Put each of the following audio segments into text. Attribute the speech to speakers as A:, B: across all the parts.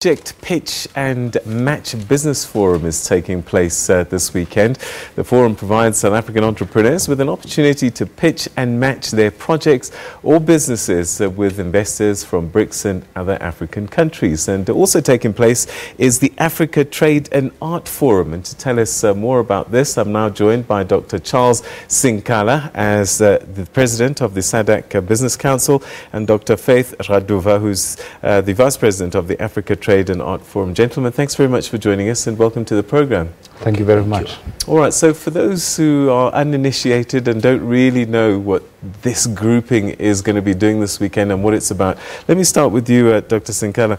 A: Project Pitch and Match Business Forum is taking place this weekend. The forum provides South African entrepreneurs with an opportunity to pitch and match their projects or businesses with investors from BRICS and other African countries. And also taking place is the Africa Trade and Art Forum. And to tell us more about this, I'm now joined by Dr Charles Sinkala as the President of the SADC Business Council, and Dr Faith Raduvha, who's the Vice President of the Africa Trade and Art Forum. Gentlemen, thanks very much for joining us and welcome to the program.
B: Thank you very much.
A: All right, so for those who are uninitiated and don't really know what this grouping is going to be doing this weekend and what it's about, let me start with you, Dr Sinkala.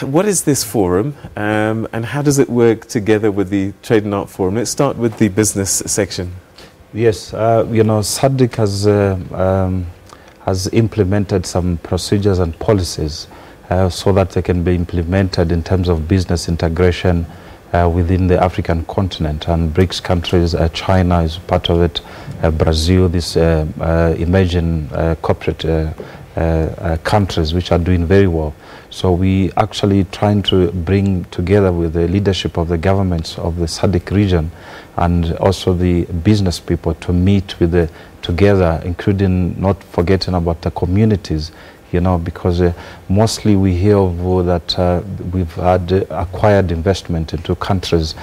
A: What is this forum and how does it work together with the Trade and Art Forum? Let's start with the business section.
B: Yes, you know, SADC has implemented some procedures and policies so that they can be implemented in terms of business integration within the African continent, and BRICS countries, China is part of it, Brazil, these emerging corporate countries which are doing very well. So we actually trying to bring together with the leadership of the governments of the SADC region and also the business people to meet with together, including not forgetting about the communities, you know, because mostly we hear of that we've had acquired investment into countries,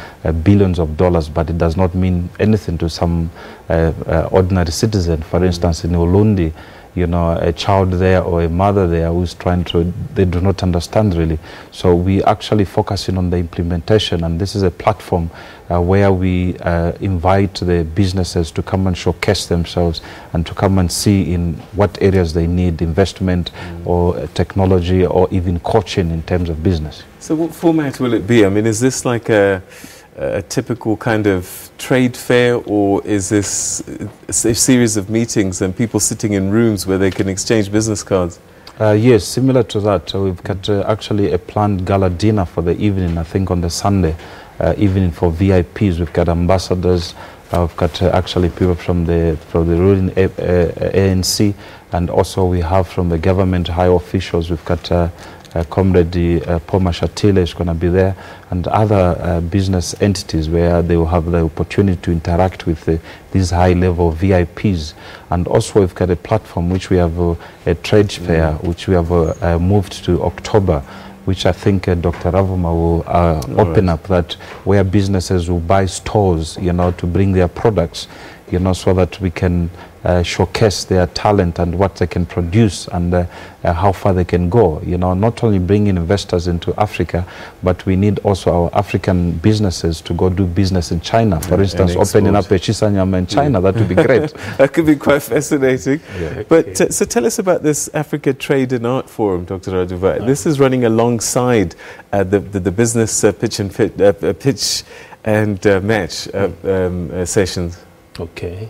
B: billions of dollars, but it does not mean anything to some ordinary citizen. For instance, in Ulundi, you know, a child there or a mother there who's trying to, they do not understand really. So we actually focusing on the implementation, and this is a platform where we invite the businesses to come and showcase themselves and to come and see in what areas they need investment or technology or even coaching in terms of business.
A: So what format will it be? I mean, is this like a typical kind of trade fair, or is this a series of meetings and people sitting in rooms where they can exchange business cards?
B: Yes, similar to that. We've got actually a planned gala dinner for the evening, I think on the Sunday evening for VIPs. We've got ambassadors, we've got actually people from the ruling ANC, and also we have from the government high officials. We've got Comrade Paul Mashatile is going to be there, and other business entities where they will have the opportunity to interact with these high-level VIPs. And also we've got a platform which we have a trade fair, which we have moved to October, which I think Dr. Raduvha will open up, that where businesses will buy stores, you know, to bring their products, you know, so that we can showcase their talent and what they can produce and how far they can go. You know, not only bringing investors into Africa, but we need also our African businesses to go do business in China. For instance, opening up a Chisanyama in China, that would be great.
A: That could be quite fascinating. Yeah. But so tell us about this Africa Trade and Art Forum, Dr. Raduvha. This is running alongside the business pitch and match sessions.
C: Okay.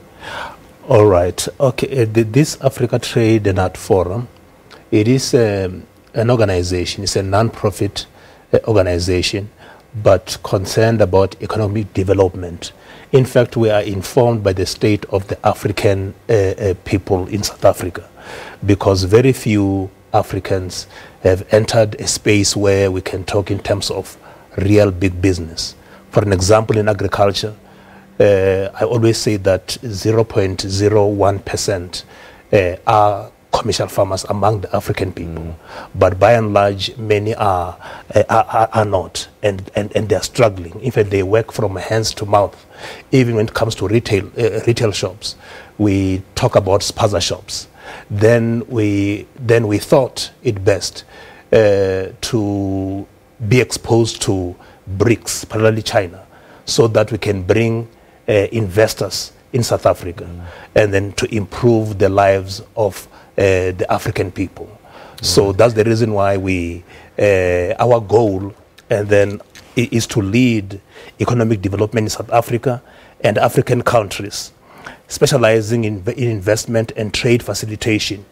C: All right. Okay. This Africa Trade and Art Forum, it is an organization. It's a non-profit organization, but concerned about economic development. In fact, we are informed by the state of the African people in South Africa, because very few Africans have entered a space where we can talk in terms of real big business. For an example, in agriculture, I always say that 0.01% are commercial farmers among the African people, but by and large, many are not, and they are struggling. In fact, they work from hands to mouth. Even when it comes to retail shops, we talk about spaza shops. Then we thought it best to be exposed to BRICS, particularly China, so that we can bring investors in South Africa and then to improve the lives of the African people. So that's the reason why our goal and then is to lead economic development in South Africa and African countries, specializing in investment and trade facilitation,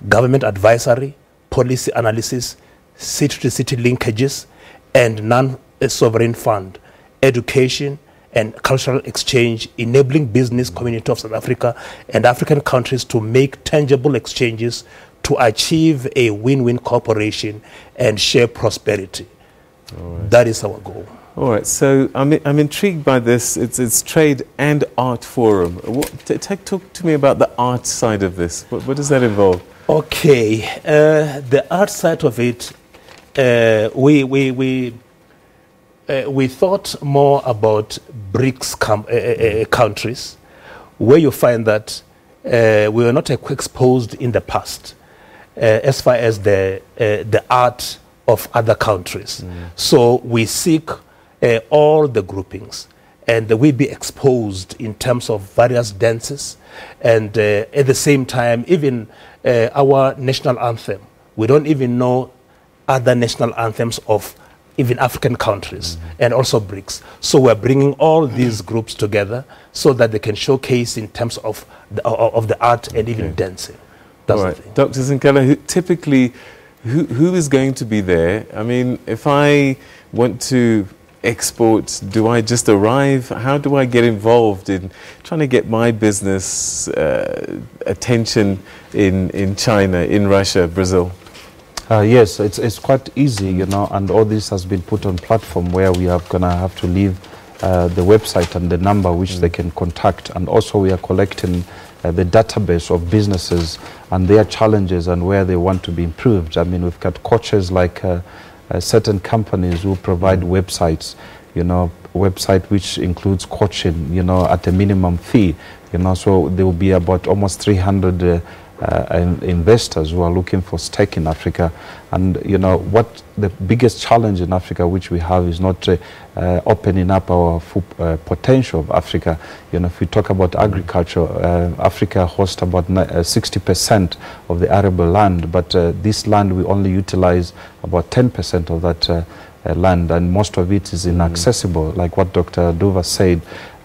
C: government advisory, policy analysis, city-to-city linkages, and non-sovereign fund, education, and cultural exchange, enabling business community of South Africa and African countries to make tangible exchanges to achieve a win-win cooperation and share prosperity. That is our goal.
A: All right, so I'm intrigued by this. It's Trade and Art Forum. Talk to me about the art side of this. What does that involve?
C: Okay, the art side of it, we thought more about BRICS countries, where you find that we were not exposed in the past as far as the art of other countries. So we seek all the groupings, and we be exposed in terms of various dances, and at the same time, even our national anthem. We don't even know other national anthems of even African countries, and also BRICS. So we're bringing all these groups together so that they can showcase in terms of the art and even dancing. That's
A: all right.
C: the thing.
A: Dr. Sinkala, typically, who is going to be there? I mean, if I want to export, do I just arrive? How do I get involved in trying to get my business attention in China, in Russia, Brazil?
B: Yes, it's quite easy, you know, and all this has been put on platform where we are going to have to leave the website and the number which they can contact, and also we are collecting the database of businesses and their challenges and where they want to be improved. I mean, we've got coaches like certain companies who provide websites, you know, website which includes coaching, you know, at a minimum fee, you know, so there will be about almost 300 investors who are looking for stake in Africa. And you know what the biggest challenge in Africa which we have is not opening up our full potential of Africa. You know, if we talk about agriculture, Africa hosts about 60% of the arable land, but this land we only utilize about 10% of that land, and most of it is inaccessible. Like what Dr. Raduvha said,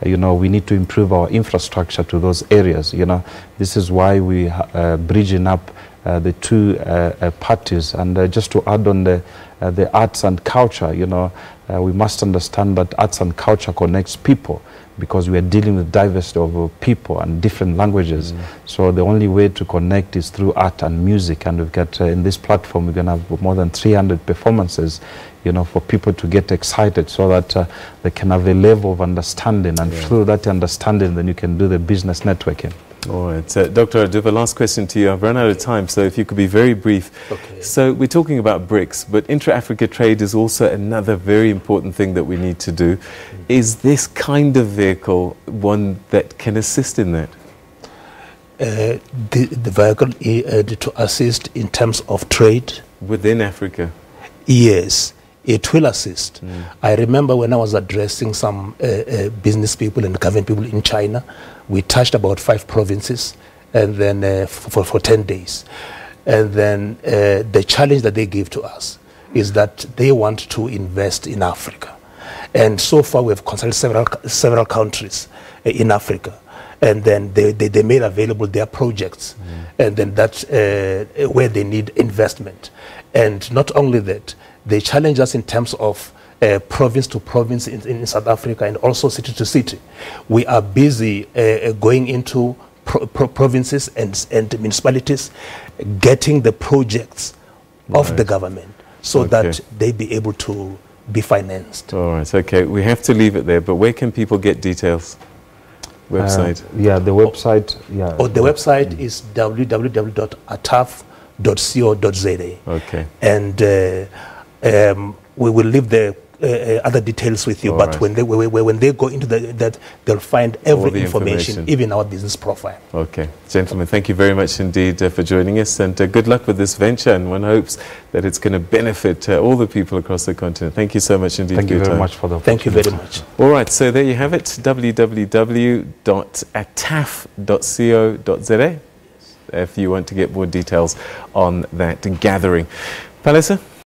B: you know, we need to improve our infrastructure to those areas. You know, this is why we bridging up the two parties. And just to add on the arts and culture, you know, we must understand that arts and culture connects people, because we are dealing with diversity of people and different languages. So the only way to connect is through art and music. And we've got in this platform, we're going to have more than 300 performances, you know, for people to get excited so that they can have a level of understanding. And through that understanding, then you can do the business networking.
A: All right. Dr. Raduvha, last question to you. I've run out of time, so if you could be very brief.
C: Okay.
A: So we're talking about BRICS, but intra-Africa trade is also another very important thing that we need to do. Is this kind of vehicle one that can assist in that?
C: The vehicle to assist in terms of trade?
A: Within Africa?
C: Yes, it will assist. I remember when I was addressing some business people and government people in China, we touched about 5 provinces, and then for 10 days. And then the challenge that they gave to us is that they want to invest in Africa. And so far we've consulted several countries in Africa. And then they made available their projects. And then that's where they need investment. And not only that, they challenge us in terms of province to province in South Africa, and also city to city. We are busy going into provinces and municipalities, getting the projects of the government so that they be able to be financed.
A: All right, okay. We have to leave it there, but where can people get details? Website?
B: The website.
C: The website is www.ataf.co.za.
A: Okay.
C: And we will leave the other details with you, but when they go into that, they'll find every information, even our business profile.
A: Okay. Gentlemen, thank you very much indeed for joining us, and good luck with this venture, and one hopes that it's going to benefit all the people across the continent. Thank you so much indeed.
B: Thank you very much for the
C: Thank you very much.
A: All right, so there you have it, www.ataf.co.za if you want to get more details on that gathering. Palesa?